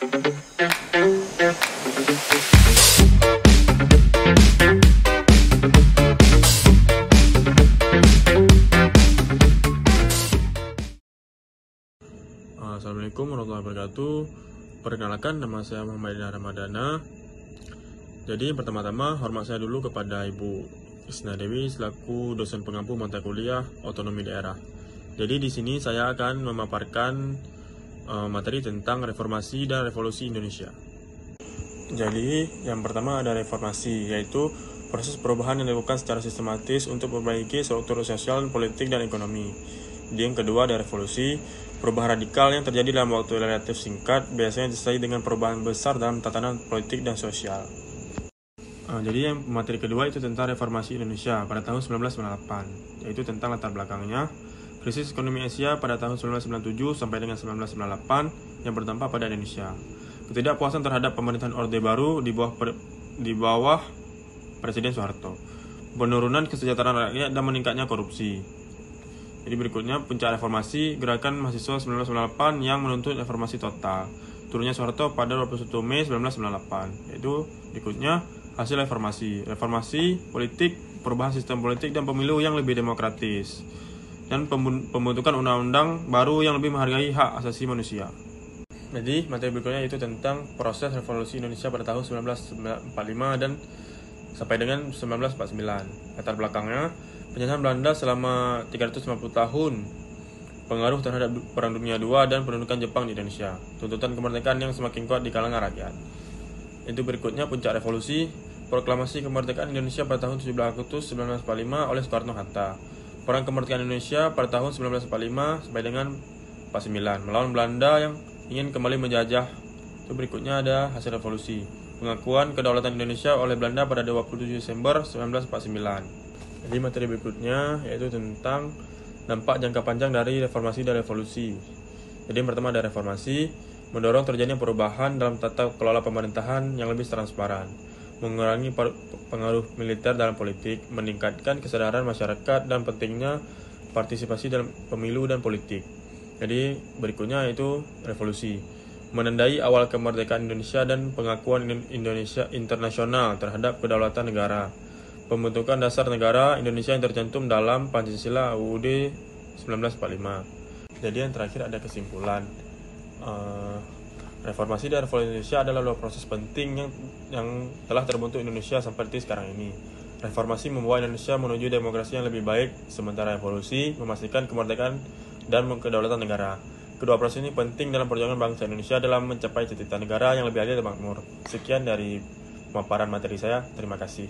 Assalamualaikum warahmatullahi wabarakatuh. Perkenalkan, nama saya Muhammad Ramadana. Jadi pertama-tama hormat saya dulu kepada Ibu Isna Dewi selaku dosen pengampu mata kuliah otonomi daerah. Jadi di sini saya akan memaparkan materi tentang reformasi dan revolusi Indonesia. Jadi yang pertama ada reformasi, yaitu proses perubahan yang dilakukan secara sistematis untuk memperbaiki struktur sosial, politik, dan ekonomi. Jadi yang kedua ada revolusi, perubahan radikal yang terjadi dalam waktu relatif singkat, biasanya disertai dengan perubahan besar dalam tatanan politik dan sosial. Jadi yang materi kedua itu tentang reformasi Indonesia pada tahun 1998, yaitu tentang latar belakangnya, krisis ekonomi Asia pada tahun 1997 sampai dengan 1998 yang berdampak pada Indonesia. Ketidakpuasan terhadap pemerintahan Orde Baru di bawah Presiden Soeharto. Penurunan kesejahteraan rakyat dan meningkatnya korupsi. Jadi berikutnya puncak reformasi, gerakan mahasiswa 1998 yang menuntut reformasi total. Turunnya Soeharto pada 21 Mei 1998. Yaitu berikutnya hasil reformasi politik, perubahan sistem politik dan pemilu yang lebih demokratis. Dan pembentukan undang-undang baru yang lebih menghargai hak asasi manusia. Jadi materi berikutnya itu tentang proses revolusi Indonesia pada tahun 1945 dan sampai dengan 1949. Latar belakangnya, penjajahan Belanda selama 350 tahun, pengaruh terhadap Perang Dunia II dan pendudukan Jepang di Indonesia, tuntutan kemerdekaan yang semakin kuat di kalangan rakyat. Itu berikutnya puncak revolusi, proklamasi kemerdekaan Indonesia pada tahun 17 Agustus 1945 oleh Soekarno-Hatta. Perang kemerdekaan Indonesia pada tahun 1945 sampai dengan 49 melawan Belanda yang ingin kembali menjajah. Itu berikutnya ada hasil revolusi, pengakuan kedaulatan Indonesia oleh Belanda pada 27 Desember 1949. Jadi materi berikutnya yaitu tentang dampak jangka panjang dari reformasi dan revolusi. Jadi yang pertama ada reformasi, mendorong terjadinya perubahan dalam tata kelola pemerintahan yang lebih transparan, mengurangi pengaruh militer dalam politik, meningkatkan kesadaran masyarakat dan pentingnya partisipasi dalam pemilu dan politik. Jadi berikutnya yaitu revolusi, menandai awal kemerdekaan Indonesia dan pengakuan Indonesia internasional terhadap kedaulatan negara. Pembentukan dasar negara Indonesia yang tercantum dalam Pancasila UUD 1945. Jadi yang terakhir ada kesimpulan. Reformasi dan revolusi Indonesia adalah dua proses penting yang telah terbentuk Indonesia seperti sekarang ini. Reformasi membawa Indonesia menuju demokrasi yang lebih baik, sementara revolusi memastikan kemerdekaan dan kedaulatan negara. Kedua proses ini penting dalam perjuangan bangsa Indonesia dalam mencapai cita-cita negara yang lebih adil dan makmur. Sekian dari pemaparan materi saya. Terima kasih.